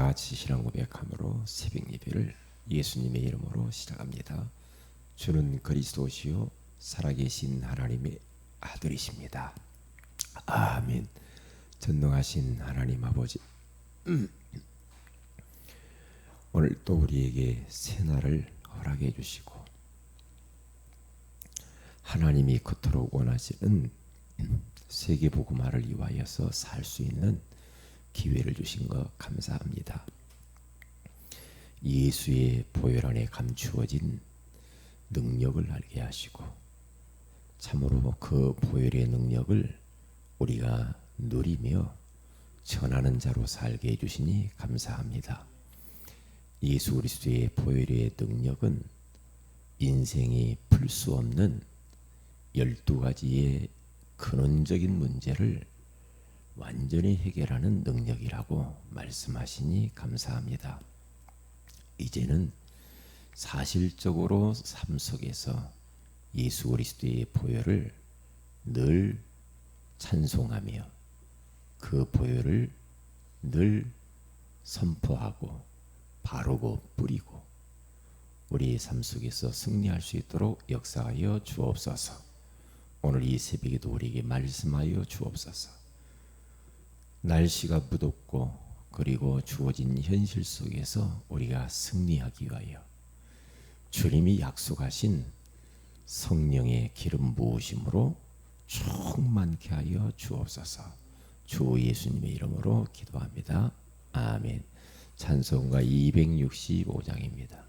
같이 신앙 고백함으로 새벽 예배를 예수님의 이름으로 시작합니다. 주는 그리스도시요 살아계신 하나님의 아들이십니다. 아멘. 전능하신 하나님 아버지, 오늘 또 우리에게 새날을 허락해 주시고 하나님이 그토록 원하시는 세계복음화를 위하여서 살 수 있는 기회를 주신 것 감사합니다. 예수의 보혈 안에 감추어진 능력을 알게 하시고 참으로 그 보혈의 능력을 우리가 누리며 전하는 자로 살게 해주시니 감사합니다. 예수 그리스도의 보혈의 능력은 인생이 풀 수 없는 12가지의 근원적인 문제를 완전히 해결하는 능력이라고 말씀하시니 감사합니다. 이제는 사실적으로 삶 속에서 예수 그리스도의 보혈을 늘 찬송하며 그 보혈을 늘 선포하고 바르고 뿌리고 우리의 삶 속에서 승리할 수 있도록 역사하여 주옵소서. 오늘 이 새벽에도 우리에게 말씀하여 주옵소서. 날씨가 무덥고 그리고 주어진 현실 속에서 우리가 승리하기 위하여 주님이 약속하신 성령의 기름 부으심으로 충만케 하여 주옵소서. 주 예수님의 이름으로 기도합니다. 아멘. 찬송가 265장입니다.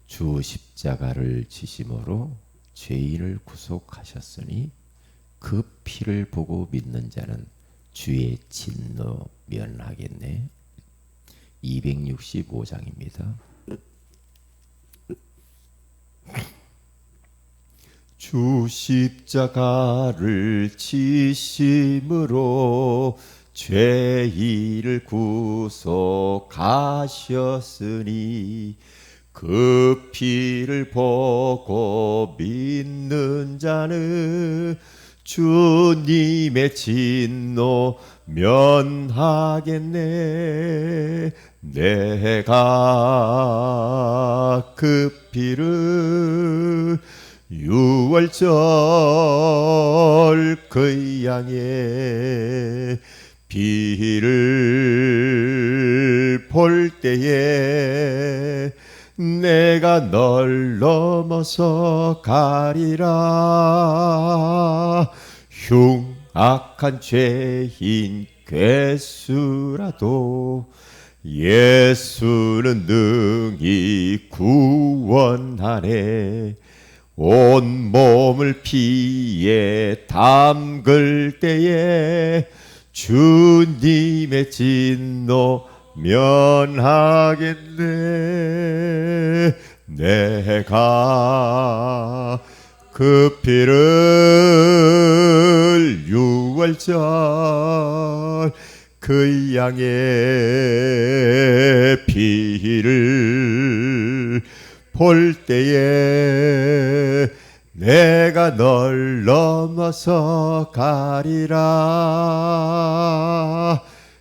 주 십자가를 지심으로 죄인을 구속하셨으니 그 피를 보고 믿는 자는 주의 진노 면하겠네. 265장입니다. 주 십자가를 지심으로 죄인을 구속하셨으니 그 피를 보고 믿는 자는 주님의 진노 면하겠네. 내가 그 피를 유월절 그 양의 피를 볼 때에 내가 널 넘어서 가리라. 흉악한 죄인 괴수라도 예수는 능히 구원하네. 온 몸을 피에 담글 때에 주님의 진노 면하겠네. 내가 그 피를 유월절 그 양의 피를 볼 때에 내가 널 넘어서 가리라.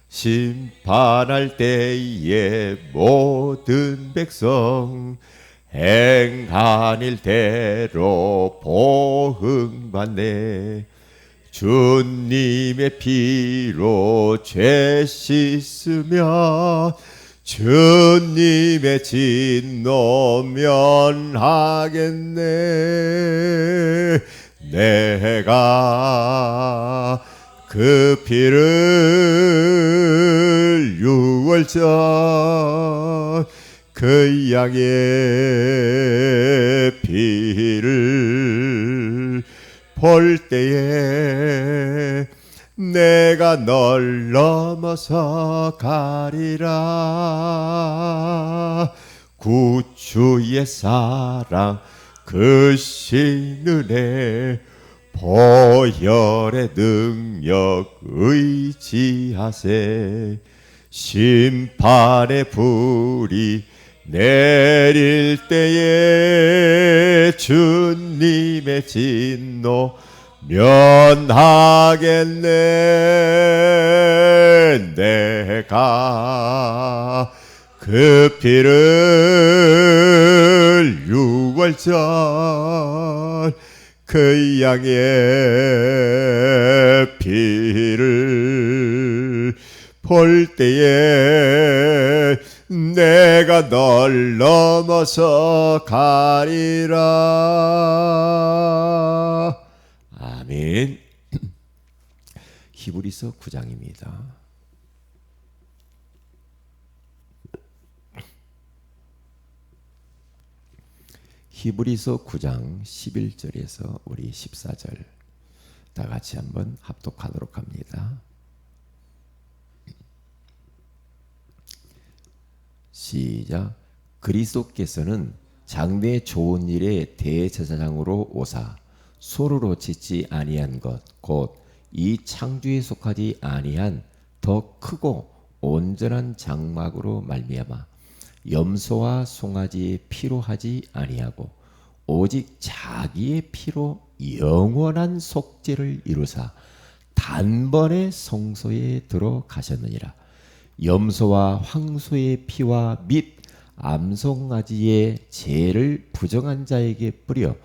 심판할 때에 모든 백성 행한 일대로 보응받네. 주님의 피로 죄 씻으며 주님의 진노 면하겠네. 내가 그 피를 유월절 그 양의 피를 볼 때에 내가 널 넘어서 가리라. 구주의 사랑 그 신은혜 보혈의 능력 의지하세. 심판의 불이 내릴 때에 주님의 진노 면하겠네. 내가 그 피를 6월절 그 양의 피를 볼 때에 내가 널 넘어서 가리라. 아멘. 히브리서 9장입니다. 히브리서 9장 11절에서 우리 14절 다 같이 한번 합독하도록 합니다. 시작. 그리스도께서는 장래 좋은 일의 대제사장으로 오사 소로로 짓지 아니한 것 곧 이 창조에 속하지 아니한 더 크고 온전한 장막으로 말미암아 염소와 송아지의 피로 하지 아니하고 오직 자기의 피로 영원한 속죄를 이루사 단번에 성소에 들어가셨느니라. 염소와 황소의 피와 및 암송아지의 죄를 부정한 자에게 뿌려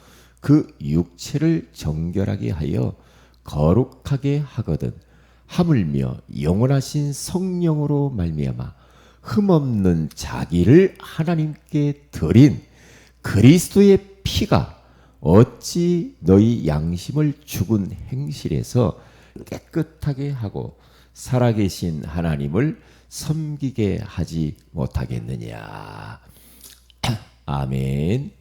그 육체를 정결하게 하여 거룩하게 하거든 하물며 영원하신 성령으로 말미암아 흠없는 자기를 하나님께 드린 그리스도의 피가 어찌 너희 양심을 죽은 행실에서 깨끗하게 하고 살아계신 하나님을 섬기게 하지 못하겠느냐. 아멘.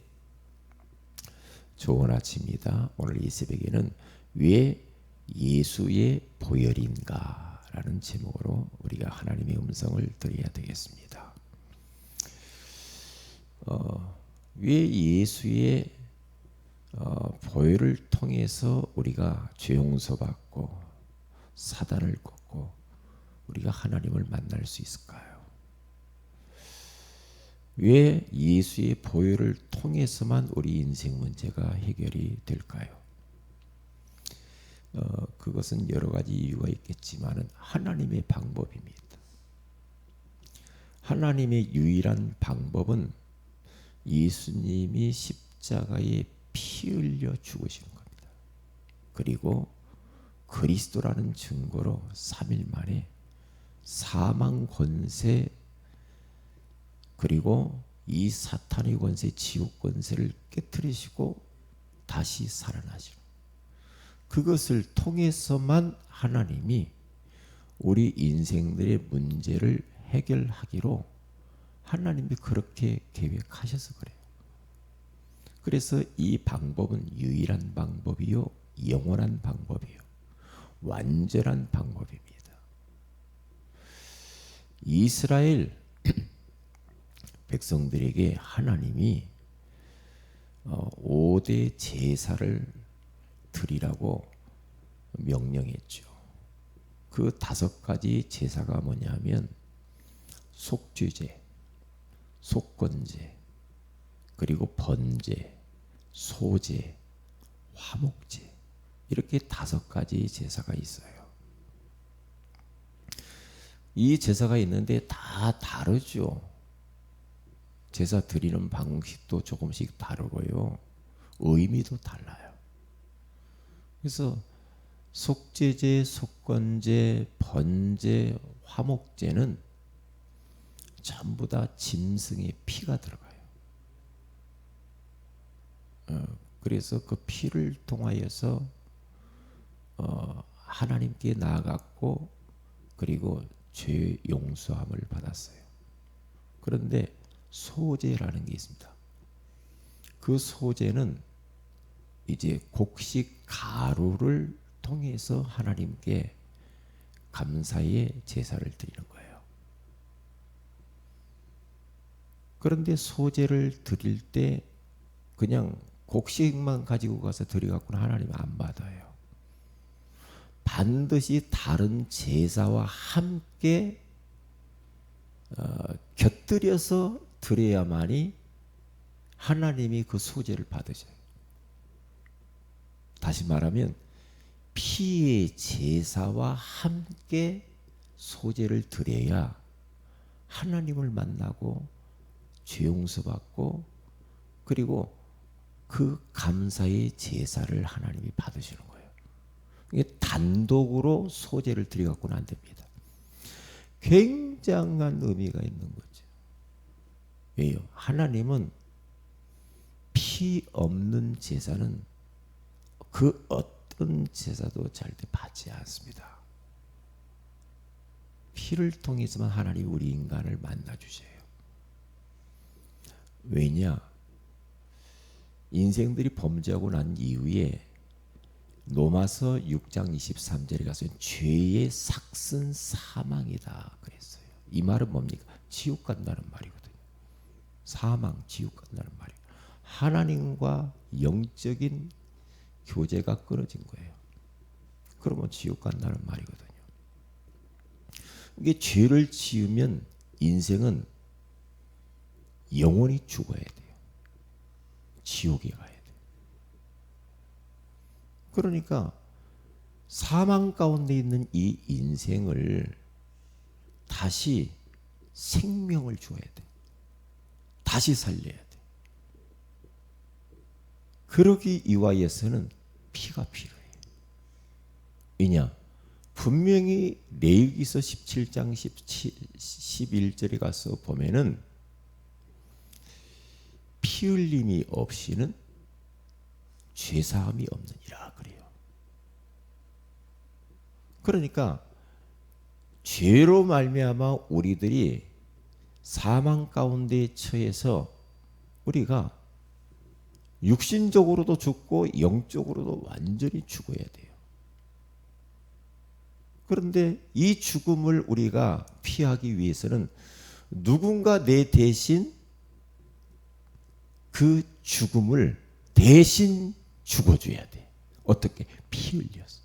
좋은 아침입니다. 오늘 이 새벽에는 왜 예수의 보혈인가 라는 제목으로 우리가 하나님의 음성을 들어야 되겠습니다. 왜 예수의 보혈을 통해서 우리가 죄 용서받고 사단을 꺾고 우리가 하나님을 만날 수 있을까요? 왜 예수의 보혈을 통해서만 우리 인생 문제가 해결이 될까요? 그것은 여러 가지 이유가 있겠지만 하나님의 방법입니다. 하나님의 유일한 방법은 예수님이 십자가에 피 흘려 죽으시는 겁니다. 그리고 그리스도라는 증거로 3일 만에 사망 권세 그리고 이 사탄의 권세, 지옥 권세를 깨뜨리시고 다시 살아나시는 그것을 통해서만 하나님이 우리 인생들의 문제를 해결하기로 하나님이 그렇게 계획하셔서 그래요. 그래서 이 방법은 유일한 방법이요, 영원한 방법이요, 완전한 방법입니다. 이스라엘 백성들에게 하나님이 5대 제사를 드리라고 명령했죠. 그 5가지 제사가 뭐냐면 속죄제, 속건제, 그리고 번제, 소제, 화목제 이렇게 5가지 제사가 있어요. 이 제사가 있는데 다 다르죠. 제사 드리는 방식도 조금씩 다르고요. 의미도 달라요. 그래서 속죄제, 속건제, 번제, 화목제는 전부 다 짐승의 피가 들어가요. 그래서 그 피를 통하여서 하나님께 나아갔고 그리고 죄 용서함을 받았어요. 그런데 소제라는 게 있습니다. 그 소제는 이제 곡식 가루를 통해서 하나님께 감사의 제사를 드리는 거예요. 그런데 소제를 드릴 때 그냥 곡식만 가지고 가서 드려갖고는 하나님 안 받아요. 반드시 다른 제사와 함께 곁들여서 드려야만이 하나님이 그 소제를 받으셔요. 다시 말하면 피의 제사와 함께 소제를 드려야 하나님을 만나고 죄 용서받고 그리고 그 감사의 제사를 하나님이 받으시는 거예요. 이게 단독으로 소제를 드려갖고는 안 됩니다. 굉장한 의미가 있는 거죠. 왜요? 하나님은 피 없는 제사는 그 어떤 제사도 절대 받지 않습니다. 피를 통해서만 하나님 우리 인간을 만나 주세요. 왜냐? 인생들이 범죄하고 난 이후에 로마서 6장 23절에 가서 죄의 삭은 사망이다 그랬어요. 이 말은 뭡니까? 지옥 간다는 말이거든요. 사망, 지옥 간다는 말이에요. 하나님과 영적인 교제가 끊어진 거예요. 그러면 지옥 간다는 말이거든요. 이게 죄를 지으면 인생은 영원히 죽어야 돼요. 지옥에 가야 돼요. 그러니까 사망 가운데 있는 이 인생을 다시 생명을 줘야 돼. 다시 살려야 돼. 그러기 위하여서는 피가 필요해. 왜냐? 분명히 레위기서 17장 11절에 가서 보면은 피 흘림이 없이는 죄사함이 없느니라 그래요. 그러니까 죄로 말미암아 우리들이 사망 가운데 처해서 우리가 육신적으로도 죽고 영적으로도 완전히 죽어야 돼요. 그런데 이 죽음을 우리가 피하기 위해서는 누군가 내 대신 그 죽음을 대신 죽어줘야 돼. 어떻게? 피 흘려서.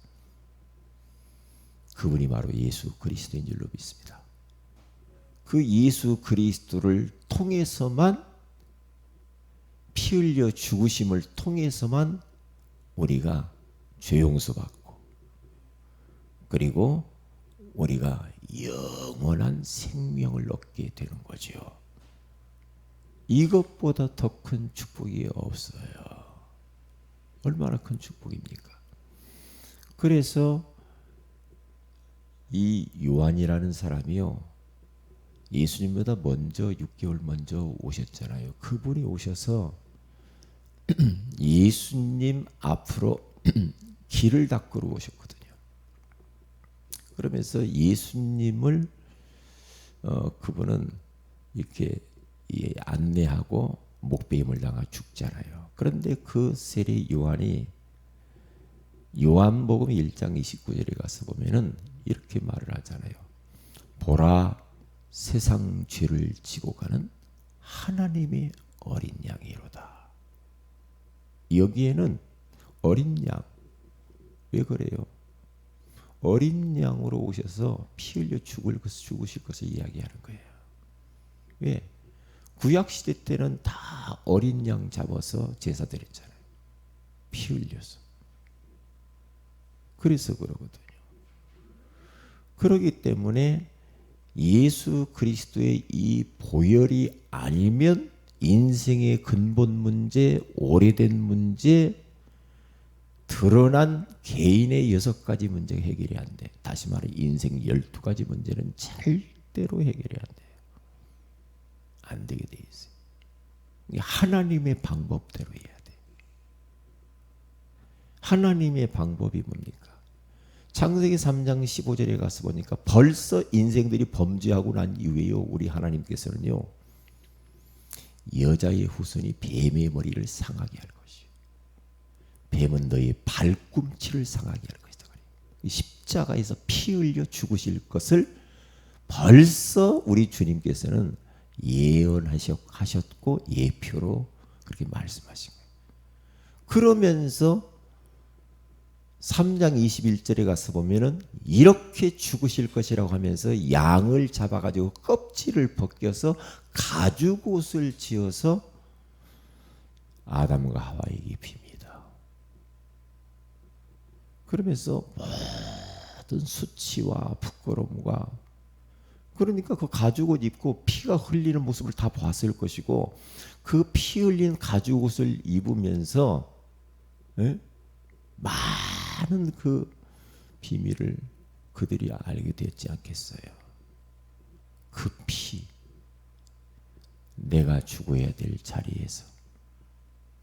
그분이 바로 예수 그리스도인 줄로 믿습니다. 그 예수 그리스도를 통해서만 피 흘려 죽으심을 통해서만 우리가 죄 용서받고 그리고 우리가 영원한 생명을 얻게 되는 거죠. 이것보다 더 큰 축복이 없어요. 얼마나 큰 축복입니까? 그래서 이 요한이라는 사람이요, 예수님보다 먼저 6개월 먼저 오셨잖아요. 그분이 오셔서 예수님 앞으로 길을 닦으러 오셨거든요. 그러면서 예수님을 그분은 이렇게 안내하고 목베임을 당하 죽잖아요. 그런데 그 세례 요한이 요한복음 1장 29절에 가서 보면은 이렇게 말을 하잖아요. 보라, 세상 죄를 지고 가는 하나님의 어린 양이로다. 여기에는 어린 양, 왜 그래요? 어린 양으로 오셔서 피 흘려 죽으실 것을 이야기하는 거예요. 왜? 구약시대 때는 다 어린 양 잡아서 제사 드렸잖아요. 피 흘려서. 그래서 그러거든요. 그렇기 때문에 예수 그리스도의 이 보혈이 아니면 인생의 근본 문제, 오래된 문제, 드러난 개인의 6가지 문제가 해결이 안 돼. 다시 말해 인생 12가지 문제는 절대로 해결이 안 돼요. 안 되게 돼 있어요. 하나님의 방법대로 해야 돼. 하나님의 방법이 뭡니까? 창세기 3장 15절에 가서 보니까 벌써 인생들이 범죄하고 난 이후에요, 우리 하나님께서는요, 여자의 후손이 뱀의 머리를 상하게 할 것이요, 뱀은 너의 발꿈치를 상하게 할 것이다. 십자가에서 피 흘려 죽으실 것을 벌써 우리 주님께서는 예언하셨고 예표로 그렇게 말씀하신 거예요. 그러면서 3장 21절에 가서 보면은 이렇게 죽으실 것이라고 하면서 양을 잡아가지고 껍질을 벗겨서 가죽 옷을 지어서 아담과 하와에게 입힙니다. 그러면서 모든 수치와 부끄러움과, 그러니까 그 가죽옷 입고 피가 흘리는 모습을 다 봤을 것이고, 그 피 흘린 가죽옷을 입으면서 많은 그 비밀을 그들이 알게 되었지 않겠어요? 그 피, 내가 죽어야 될 자리에서.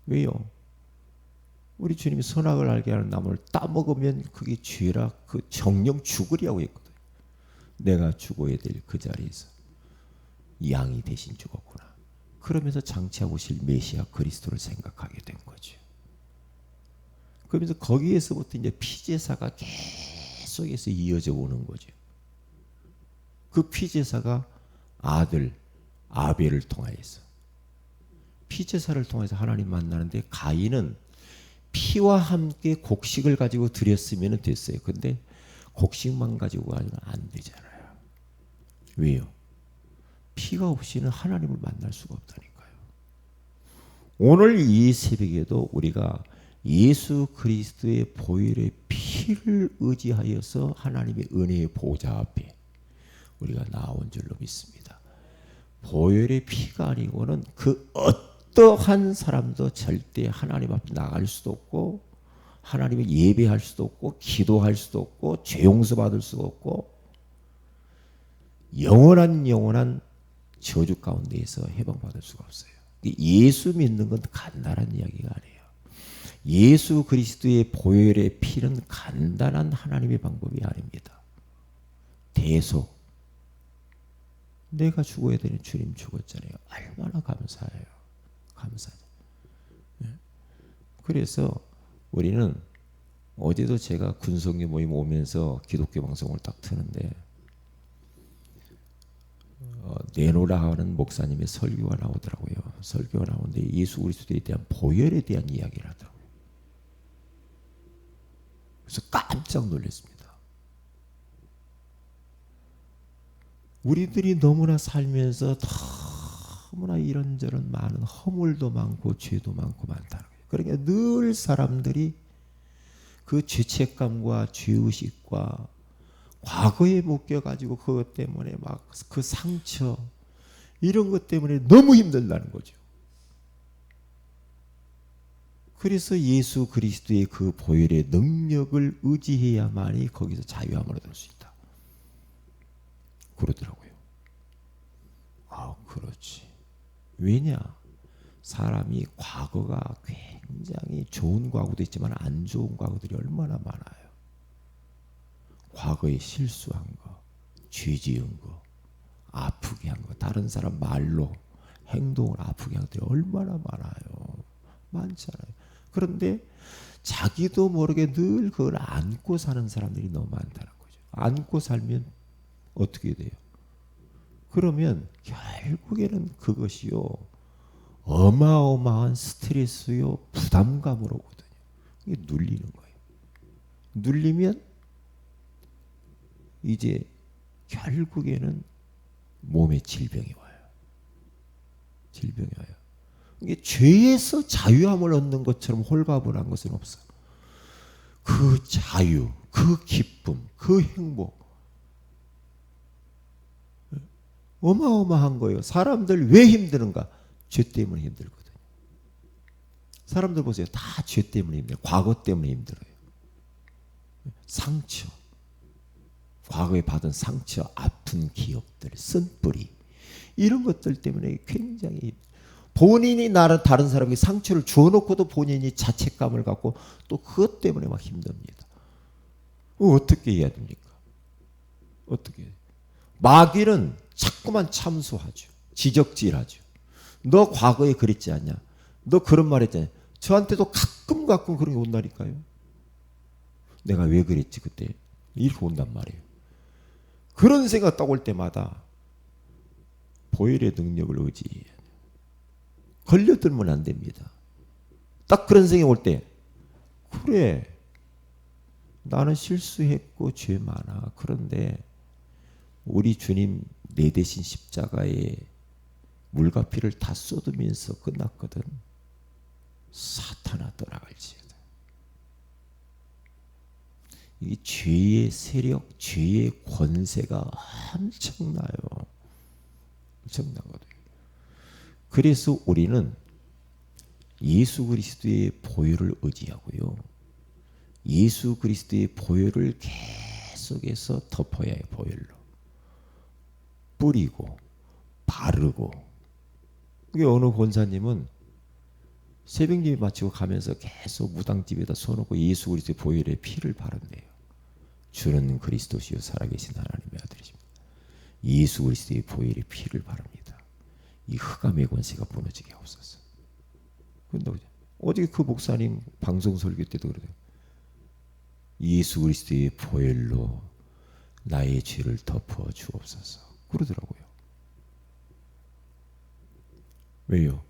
왜요? 우리 주님이 선악을 알게 하는 나무를 따먹으면 그게 죄라, 그 정령 죽으리라고 했거든요. 내가 죽어야 될 그 자리에서 양이 대신 죽었구나. 그러면서 장차고 오실 메시아 그리스도를 생각하게 된 거죠. 그러면서 거기에서부터 이제 피제사가 계속해서 이어져 오는 거죠. 그 피제사가 아들 아벨을 통하여서, 피제사를 통해서 하나님 만나는데, 가인은 피와 함께 곡식을 가지고 드렸으면 됐어요. 근데 곡식만 가지고 가면 안 되잖아요. 왜요? 피가 없이는 하나님을 만날 수가 없다니까요. 오늘 이 새벽에도 우리가 예수 그리스도의 보혈의 피를 의지하여서 하나님의 은혜의 보좌 앞에 우리가 나온 줄로 믿습니다. 보혈의 피가 아니고는 그 어떠한 사람도 절대 하나님 앞에 나갈 수도 없고, 하나님을 예배할 수도 없고, 기도할 수도 없고, 죄 용서 받을 수도 없고, 영원한 저주 가운데에서 해방받을 수가 없어요. 예수 믿는 건 간단한 이야기가 아니에요. 예수 그리스도의 보혈의 피는 간단한 하나님의 방법이 아닙니다. 대속, 내가 죽어야 되는 주님 죽었잖아요. 얼마나 감사해요. 감사하죠. 그래서 우리는, 어제도 제가 군성교 모임 오면서 기독교 방송을 딱 트는데 내노라 하는 목사님의 설교가 나오더라고요. 설교가 나오는데 예수 그리스도에 대한 보혈에 대한 이야기를 하더라고요. 그래서 깜짝 놀랐습니다. 우리들이 너무나 살면서 너무나 이런저런 많은 허물도 많고 죄도 많고 많다는 거예요. 그러니까 늘 사람들이 그 죄책감과 죄의식과 과거에 묶여가지고 그것 때문에 막 그 상처, 이런 것 때문에 너무 힘들다는 거죠. 그래서 예수 그리스도의 그 보혈의 능력을 의지해야만이 거기서 자유함을 얻을 수 있다. 그러더라고요. 아, 그렇지. 왜냐? 사람이 과거가 굉장히 좋은 과거도 있지만 안 좋은 과거들이 얼마나 많아요. 과거에 실수한 거, 죄 지은 거, 아프게 한 거, 다른 사람 말로 행동을 아프게 한 것들이 얼마나 많아요. 많잖아요. 그런데 자기도 모르게 늘 그걸 안고 사는 사람들이 너무 많다는 거죠. 안고 살면 어떻게 돼요? 그러면 결국에는 그것이요, 어마어마한 스트레스요, 부담감으로 오거든요. 이게 눌리는 거예요. 눌리면 이제 결국에는 몸에 질병이 와요. 질병이 와요. 이게 죄에서 자유함을 얻는 것처럼 홀가분한 것은 없어. 그 자유, 그 기쁨, 그 행복, 어마어마한 거예요. 사람들 왜 힘드는가? 죄 때문에 힘들거든요. 사람들 보세요. 다 죄 때문에 힘들어요. 과거 때문에 힘들어요. 상처, 과거에 받은 상처, 아픈 기억들, 쓴뿌리, 이런 것들 때문에 굉장히, 본인이 다른 사람에게 상처를 주어놓고도 본인이 자책감을 갖고 또 그것 때문에 막 힘듭니다. 어떻게 해야 됩니까? 어떻게 해야 돼요? 마귀는 자꾸만 참소하죠. 지적질하죠. 너 과거에 그랬지 않냐? 너 그런 말 했잖아. 저한테도 가끔 그런 게 온다니까요. 내가 왜 그랬지 그때? 이렇게 온단 말이에요. 그런 생각 딱 올 때마다 보혈의 능력을 의지해야 돼요. 걸려들면 안 됩니다. 딱 그런 생각이 올 때, 그래, 나는 실수했고 죄 많아. 그런데 우리 주님 내 대신 십자가에 물과 피를 다 쏟으면서 끝났거든. 사탄아 떠나갈지어다. 이 죄의 세력, 죄의 권세가 엄청나요. 엄청나거든요. 그래서 우리는 예수 그리스도의 보혈을 의지하고요. 예수 그리스도의 보혈을 계속해서 덮어야 해요. 보혈로. 뿌리고 바르고. 이게 어느 권사님은 새벽 예배 마치고 가면서 계속 무당집에다 손놓고 예수 그리스도의 보혈의 피를 바른대요. 주는 그리스도시요 살아계신 하나님의 아들이십니다. 예수 그리스도의 보혈의 피를 바릅니다. 이 흑암의 권세가 무너지게 하옵소서. 어제 그 목사님 방송 설교 때도 그래요. 예수 그리스도의 보혈로 나의 죄를 덮어 주옵소서 그러더라고요. 왜요?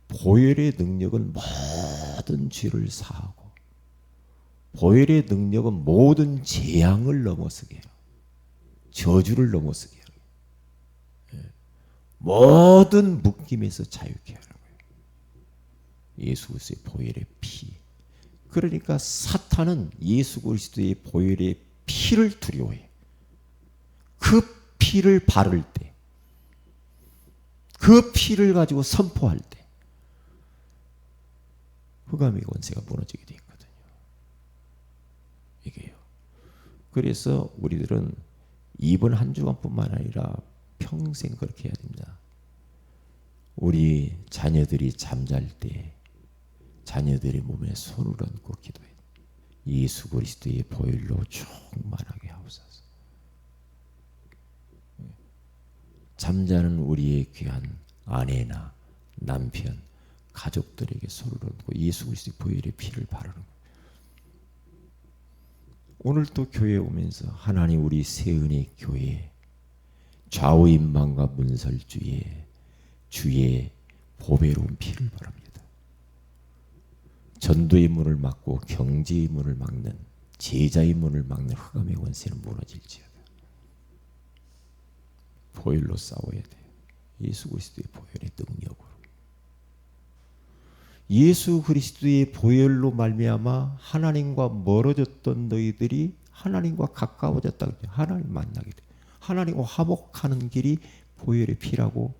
보혈의 능력은 모든 죄를 사하고 보혈의 능력은 모든 재앙을 넘어서게 해요. 저주를 넘어서게 해요. 모든 묶임에서 자유케 하는 거예요. 예수 그리스도의 보혈의 피. 그러니까 사탄은 예수 그리스도의 보혈의 피를 두려워해. 그 피를 바를 때, 그 피를 가지고 선포할 때 흑암의 권세가 무너지게 되어 있거든요. 이게요. 그래서 우리들은 이번 한 주간뿐만 아니라 평생 그렇게 해야 됩니다. 우리 자녀들이 잠잘 때 자녀들의 몸에 손을 얹고 기도해. 예수 그리스도의 보혈로 충만하게 하옵소서. 잠자는 우리의 귀한 아내나 남편, 가족들에게 손을 얹고 예수 그리스도의 보혈의 피를 바르는 거예요. 오늘 또 교회에 오면서 하나님 우리 새은혜 교회 좌우임방과 문설주에 주의 보배로운 피를 바랍니다. 전도의 문을 막고 경제의 문을 막는 제자의 문을 막는 흑암의 권세는 무너질지어다. 보혈로 싸워야 돼요. 예수 그리스도의 보혈의 능력으로. 예수 그리스도의 보혈로 말미암아 하나님과 멀어졌던 너희들이 하나님과 가까워졌다. 하나님 만나게 돼. 하나님과 화목하는 길이 보혈의 피라고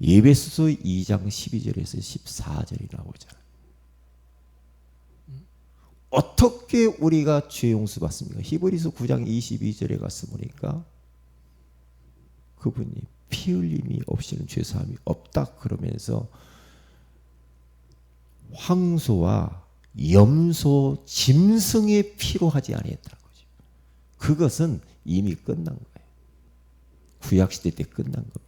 에베소서 2장 12절에서 14절이 나오잖아요. 어떻게 우리가 죄 용서 받습니까? 히브리서 9장 22절에 가서 보니까 그분이 피 흘림이 없이는 죄 사함이 없다 그러면서 황소와 염소, 짐승의 피로 하지 아니했다는 거죠. 그것은 이미 끝난 거예요. 구약시대 때 끝난 겁니다.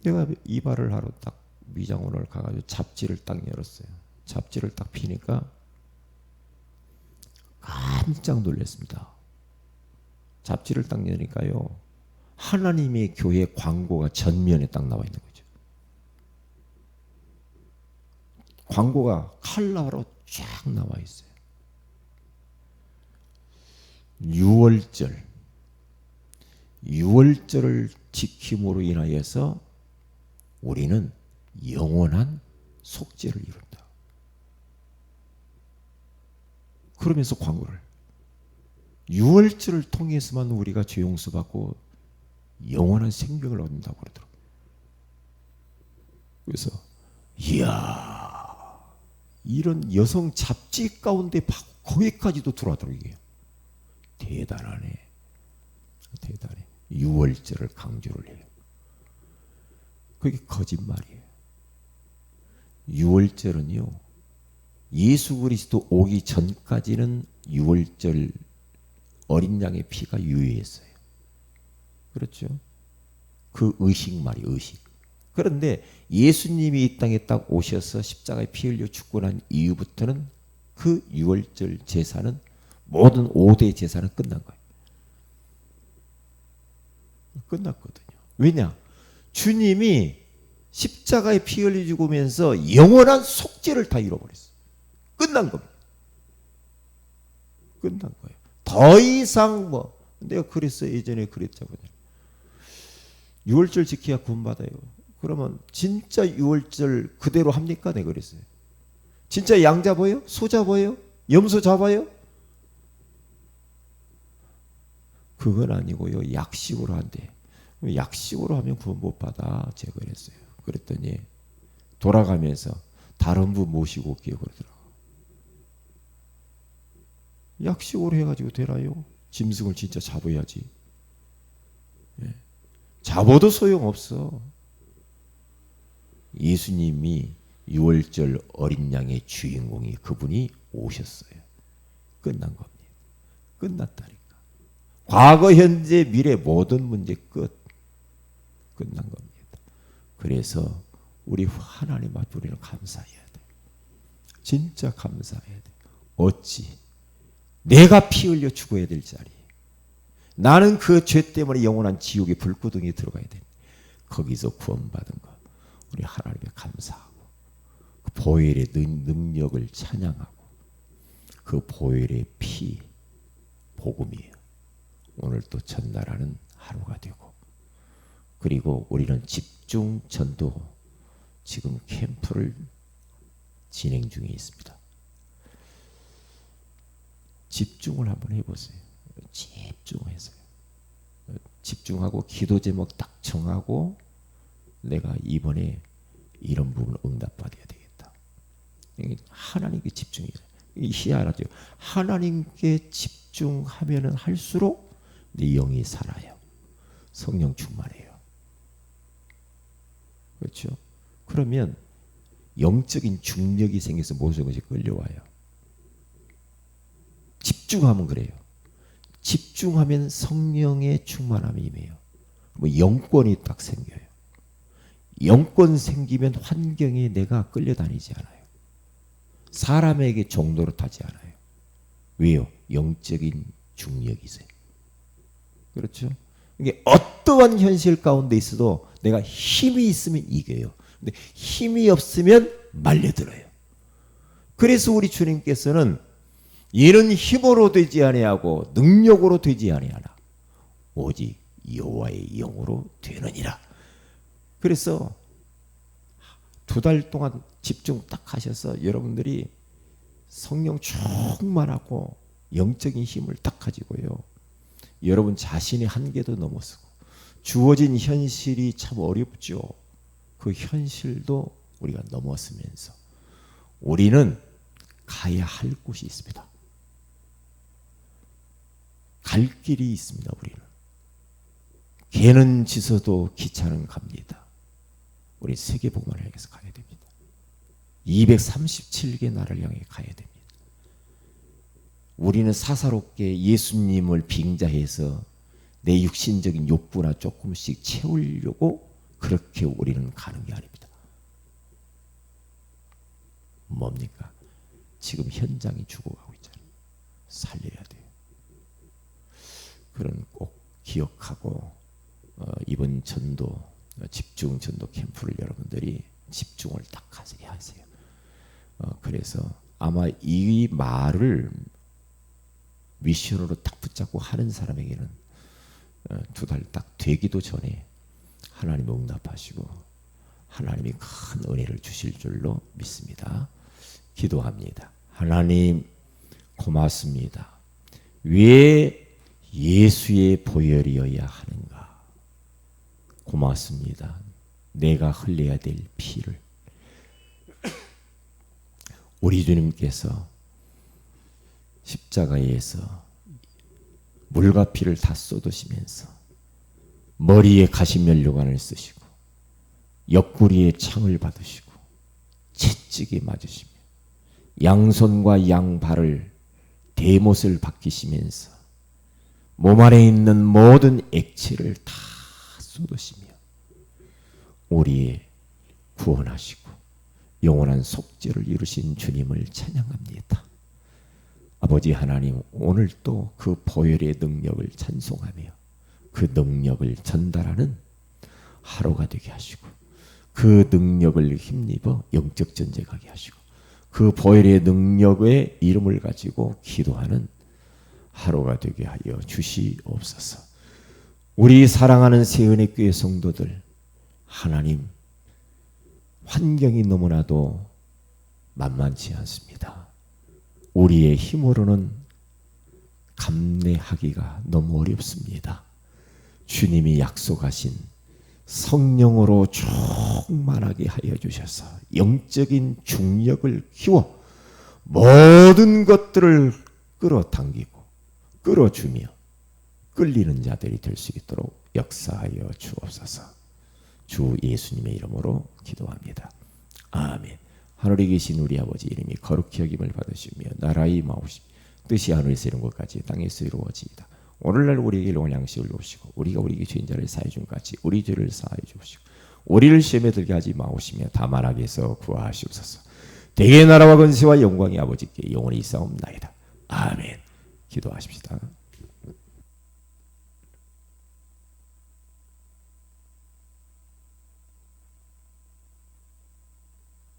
내가 이발을 하러 딱 미장원을 가가지고 잡지를 딱 열었어요. 잡지를 딱 피니까 깜짝 놀랐습니다. 잡지를 딱 여니까요. 하나님의 교회 광고가 전면에 딱 나와 있는 거죠. 광고가 칼라로 쫙 나와 있어요. 6월절을 지킴으로 인하여서 우리는 영원한 속죄를 이룬다. 그러면서 광고를 6월절을 통해서만 우리가 죄 용서받고 영원한 생명을 얻는다고 그러더라고요. 그래서 이야 이런 여성 잡지 가운데 거기까지도 들어왔더라고요. 이게 대단하네. 대단해. 6월절을 강조를 해요. 그게 거짓말이에요. 6월절은요. 예수 그리스도 오기 전까지는 6월절 어린 양의 피가 유효했어요. 그렇죠? 그 의식. 그런데 예수님이 이 땅에 딱 오셔서 십자가에 피 흘려 죽고 난 이후부터는 그 6월절 제사는 모든 5대 제사는 끝난 거예요. 끝났거든요. 왜냐? 주님이 십자가에 피 흘려 죽으면서 영원한 속죄를 다 이뤄버렸어요. 끝난 겁니다. 끝난 거예요. 더 이상 내가 그랬어요. 예전에 그랬잖아요. 6월절 지켜야 구원받아요. 그러면 진짜 6월절 그대로 합니까? 내가 그랬어요. 진짜 양 잡아요? 소 잡아요? 염소 잡아요? 그건 아니고요. 약식으로 한대. 약식으로 하면 구원 못 받아. 제가 그랬어요. 그랬더니 돌아가면서 다른 분 모시고 올게요 그러더라고. 약식으로 해가지고 되나요? 짐승을 진짜 잡아야지. 예. 잡아도 소용없어. 예수님이 6월절 어린 양의 주인공이 그분이 오셨어요. 끝난 겁니다. 끝났다니까. 과거, 현재, 미래 모든 문제 끝난 겁니다. 그래서 우리 하나님 앞에 우리는 감사해야 돼. 진짜 감사해야 돼. 어찌 내가 피 흘려 죽어야 될 자리, 나는 그 죄 때문에 영원한 지옥의 불구덩이에 들어가야 돼. 거기서 구원받은 거 우리 하나님에 감사하고 그 보혈의 능력을 찬양하고 그 보혈의 피 복음이에요. 오늘 또 전달하는 하루가 되고, 그리고 우리는 집중 전도 지금 캠프를 진행 중에 있습니다. 집중을 한번 해보세요. 집중해서요. 집중하고 기도 제목 딱 정하고 내가 이번에 이런 부분을 응답받아야 되겠다. 하나님께 집중해요. 희한하죠. 하나님께 집중하면 할수록 네 영이 살아요. 성령 충만해요. 그렇죠? 그러면 영적인 중력이 생겨서 모든 것이 끌려와요. 집중하면 그래요. 집중하면 성령의 충만함이 임해요. 뭐 영권이 딱 생겨요. 영권 생기면 환경에 내가 끌려다니지 않아요. 사람에게 종로로 타지 않아요. 왜요? 영적인 중력이 있어요. 그렇죠? 이게 어떠한 현실 가운데 있어도 내가 힘이 있으면 이겨요. 근데 힘이 없으면 말려들어요. 그래서 우리 주님께서는 이는 힘으로 되지 아니하고 능력으로 되지 아니하나 오직 여호와의 영으로 되느니라. 그래서 2달 동안 집중 딱 하셔서 여러분들이 성령 충만하고 영적인 힘을 딱 가지고요, 여러분 자신의 한계도 넘어서고, 주어진 현실이 참 어렵죠. 그 현실도 우리가 넘어서면서 우리는 가야 할 곳이 있습니다. 갈 길이 있습니다. 우리는 개는 짖어도 기차는 갑니다. 우리 세계복음을 향해서 가야 됩니다. 237개 나라를 향해 가야 됩니다. 우리는 사사롭게 예수님을 빙자해서 내 육신적인 욕구나 조금씩 채우려고 그렇게 우리는 가는 게 아닙니다. 뭡니까? 지금 현장이 죽어가고 있잖아요. 살려야 돼요. 그런 꼭 기억하고 이번 전도 집중 전도 캠프를 여러분들이 집중을 딱 하세요. 그래서 아마 이 말을 미션으로 딱 붙잡고 하는 사람에게는 2달 딱 되기도 전에 하나님 응답하시고 하나님이 큰 은혜를 주실 줄로 믿습니다. 기도합니다. 하나님 고맙습니다. 왜 예수의 보혈이어야 하는가? 고맙습니다. 내가 흘려야 될 피를 우리 주님께서 십자가에서 물과 피를 다 쏟으시면서 머리에 가시면류관을 쓰시고 옆구리에 창을 받으시고 채찍에 맞으시며 양손과 양발을 대못을 박히시면서 몸 안에 있는 모든 액체를 다 쏟으시며 우리의 구원하시고 영원한 속죄를 이루신 주님을 찬양합니다. 아버지 하나님, 오늘 또 그 보혈의 능력을 찬송하며 그 능력을 전달하는 하루가 되게 하시고 그 능력을 힘입어 영적 전쟁하게 하시고 그 보혈의 능력의 이름을 가지고 기도하는 하루가 되게 하여 주시옵소서. 우리 사랑하는 세은의 교회 성도들, 하나님 환경이 너무나도 만만치 않습니다. 우리의 힘으로는 감내하기가 너무 어렵습니다. 주님이 약속하신 성령으로 충만하게 하여 주셔서 영적인 중력을 키워 모든 것들을 끌어당기고 끌어주며 끌리는 자들이 될 수 있도록 역사하여 주옵소서. 주 예수님의 이름으로 기도합니다. 아멘. 하늘에 계신 우리 아버지 이름이 거룩히 여김을 받으시며 나라의 마옵시며 뜻이 하늘에서 이룬 것까지 땅에서 이루어지이다. 오늘날 우리에게 일용할 양식을 주시고 우리가 우리에게 죄인자를 사해 준 같이 우리 죄를 사하여 주시고 우리를 시험에 들게 하지 마옵시며 다만 악에서 구하시옵소서. 대개 나라와 권세와 영광이 아버지께 영원히 있사옵나이다. 아멘. 기도하십시다.